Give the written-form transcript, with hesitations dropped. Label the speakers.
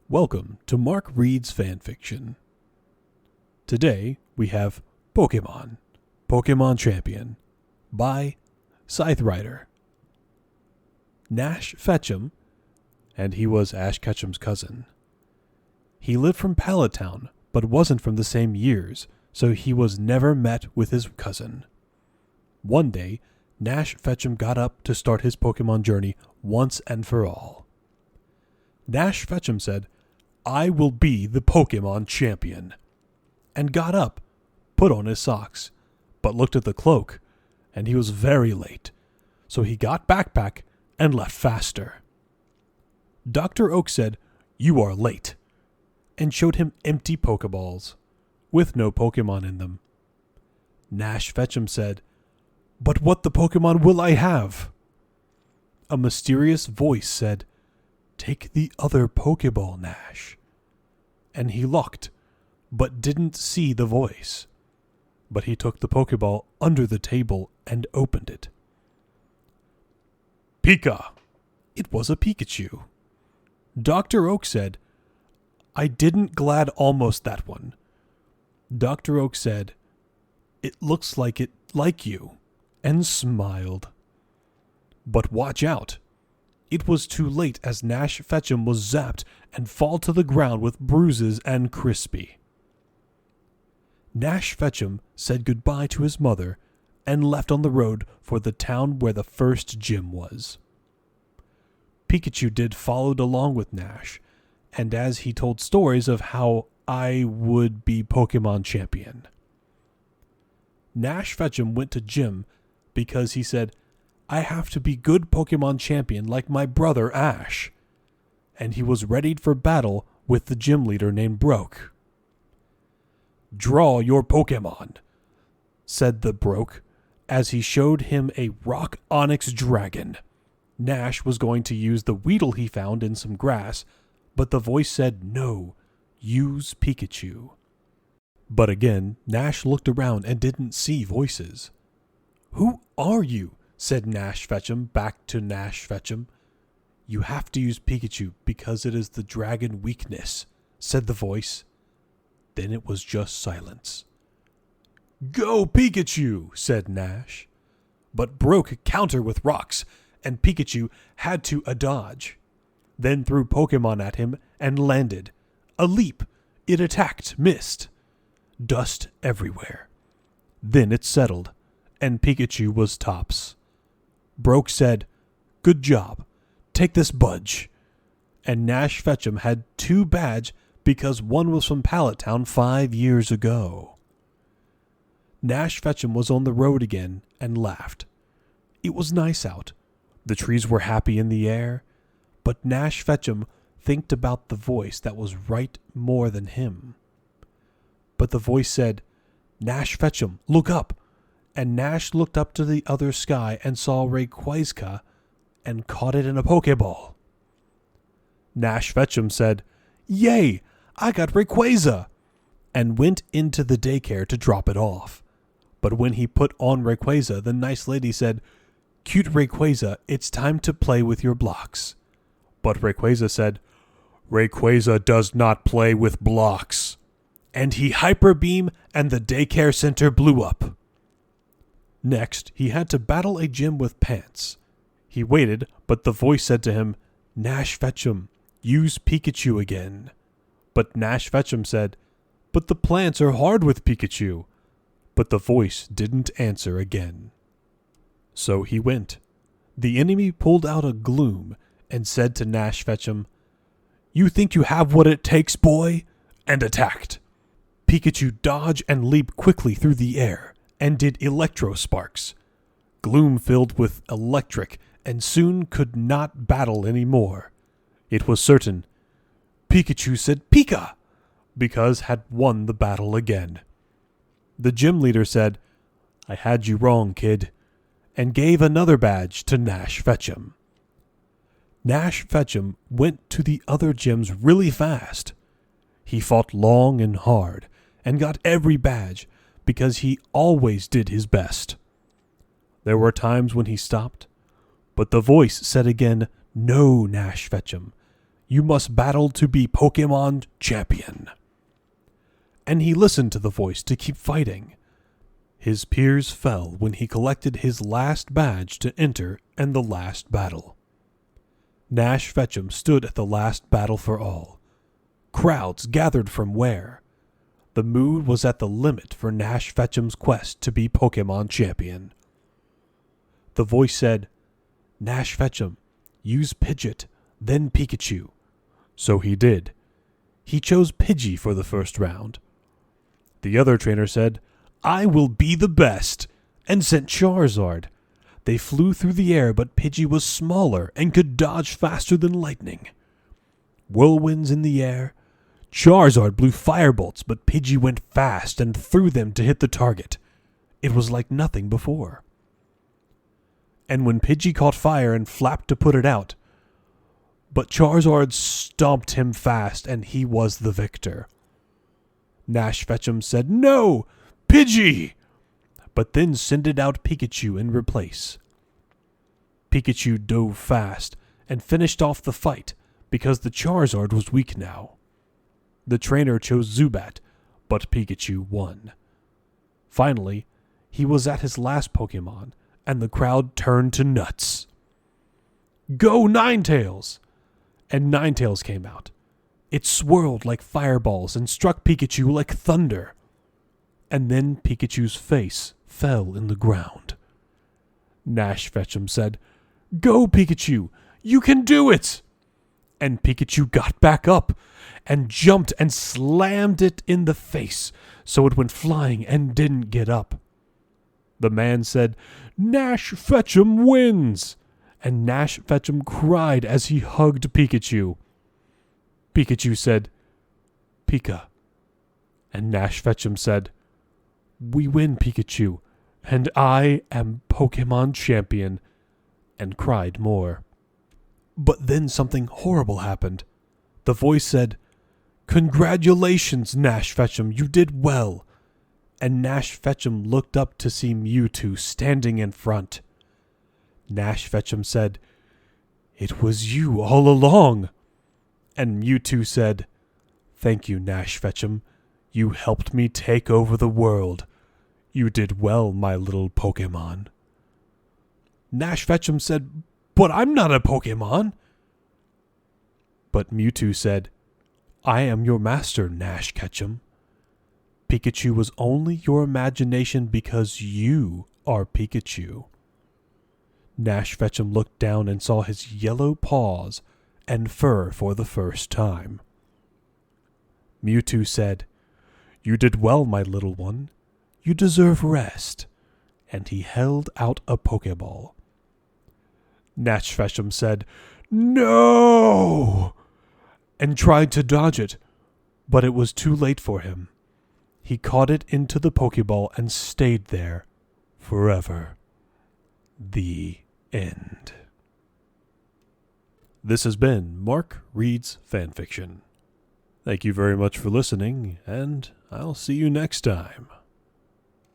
Speaker 1: Welcome to Mark Reed's Fanfiction. Today we have Pokemon Champion by Scythe Rider. Nash Fetchum, and he was Ash Ketchum's cousin. He lived from Pallet Town, but wasn't from the same years, so he was never met with his cousin. One day, Nash Fetchum got up to start his Pokemon journey once and for all. Nash Fetchum said, "I will be the Pokemon champion," and got up, put on his socks, but looked at the cloak, and he was very late, so he got backpack and left faster. Dr. Oak said, "You are late," and showed him empty Pokeballs, with no Pokemon in them. Nash Fetchum said, "But what the Pokemon will I have?" A mysterious voice said, "Take the other Pokeball, Nash." And he looked, but didn't see the voice. But he took the Pokeball under the table and opened it. Pika! It was a Pikachu. Dr. Oak said, "I didn't glad almost that one." Dr. Oak said, "It looks like it like you," and smiled. But watch out. It was too late as Nash Fetchum was zapped and fall to the ground with bruises and crispy. Nash Fetchum said goodbye to his mother and left on the road for the town where the first gym was. Pikachu did followed along with Nash, and as he told stories of how I would be Pokemon champion. Nash Fetchum went to gym because he said, "I have to be good Pokemon champion like my brother Ash." And he was readied for battle with the gym leader named Broke. "Draw your Pokemon," said the Broke, as he showed him a rock onyx dragon. Nash was going to use the Weedle he found in some grass, but the voice said, "No, use Pikachu." But again, Nash looked around and didn't see voices. "Who are you?" said Nash Fetchum back to Nash Fetchum. "You have to use Pikachu because it is the dragon weakness," said the voice. Then it was just silence. "Go Pikachu," said Nash. But Broke counter with rocks, and Pikachu had to dodge. Then threw Pokemon at him and landed. A leap. It attacked, missed. Dust everywhere. Then it settled, and Pikachu was tops. Broke said, "Good job. Take this budge." And Nash Fetchum had 2 badge because one was from Pallet Town 5 years ago. Nash Fetchum was on the road again and laughed. It was nice out. The trees were happy in the air, but Nash Fetchum thinked about the voice that was right more than him. But the voice said, "Nash Fetchum, look up." And Nash looked up to the other sky and saw Rayquaza and caught it in a Pokeball. Nash Fetchum said, "Yay, I got Rayquaza," and went into the daycare to drop it off. But when he put on Rayquaza, the nice lady said, "Cute Rayquaza, it's time to play with your blocks." But Rayquaza said, "Rayquaza does not play with blocks." And he hyper beam and the daycare center blew up. Next, he had to battle a gym with Pants. He waited, but the voice said to him, "Nash Fetchum, use Pikachu again." But Nash Fetchum said, "But the plants are hard with Pikachu." But the voice didn't answer again. So he went. The enemy pulled out a Gloom and said to Nash Fetchum, "You think you have what it takes, boy?" and attacked. Pikachu dodged and leaped quickly through the air and did electro sparks. Gloom filled with electric and soon could not battle any more. It was certain. Pikachu said Pika, because had won the battle again. The gym leader said, "I had you wrong, kid," and gave another badge to Nash Fetchum. Nash Fetchum went to the other gyms really fast. He fought long and hard and got every badge because he always did his best. There were times when he stopped, but the voice said again, "No, Nash Fetchum, You must battle to be Pokemon champion." And he listened to the voice to keep fighting. His peers fell when he collected his last badge to enter in the last battle. Nash Fetchum stood at the last battle for all. Crowds gathered from where? The mood was at the limit for Nash Fetchum's quest to be Pokemon champion. The voice said, "Nash Fetchum, use Pidgeot, then Pikachu." So he did. He chose Pidgey for the first round. The other trainer said, "I will be the best," and sent Charizard. They flew through the air, but Pidgey was smaller and could dodge faster than lightning. Whirlwinds in the air. Charizard blew firebolts, but Pidgey went fast and threw them to hit the target. It was like nothing before. And when Pidgey caught fire and flapped to put it out, but Charizard stomped him fast and he was the victor. Nash Fetchum said, "No, Pidgey!" but then sended out Pikachu in replace. Pikachu dove fast and finished off the fight because the Charizard was weak now. The trainer chose Zubat, but Pikachu won. Finally, he was at his last Pokemon, and the crowd turned to nuts. "Go Ninetales!" And Ninetales came out. It swirled like fireballs and struck Pikachu like thunder. And then Pikachu's face fell in the ground. Nash Fetchum said, "Go, Pikachu! You can do it!" And Pikachu got back up and jumped and slammed it in the face so it went flying and didn't get up. The man said, "Nash Fetchum wins!" And Nash Fetchum cried as he hugged Pikachu. Pikachu said, "Pika." And Nash Fetchum said, "We win, Pikachu, and I am Pokemon champion," and cried more. But then something horrible happened. The voice said, "Congratulations, Nash Fetchum, you did well." And Nash Fetchum looked up to see Mewtwo standing in front. Nash Fetchum said, "It was you all along." And Mewtwo said, "Thank you, Nash Fetchum. You helped me take over the world. You did well, my little Pokemon." Nash Fetchum said, "But I'm not a Pokemon." But Mewtwo said, "I am your master, Nash Ketchum. Pikachu was only your imagination because you are Pikachu." Nash Fetchum looked down and saw his yellow paws and fur for the first time. Mewtwo said, "You did well, my little one. You deserve rest." And he held out a Pokeball. Nash Fetchum said, "No!" and tried to dodge it, but it was too late for him. He caught it into the Pokeball and stayed there forever. The end. This has been Mark Reads Fanfiction. Thank you very much for listening, and I'll see you next time.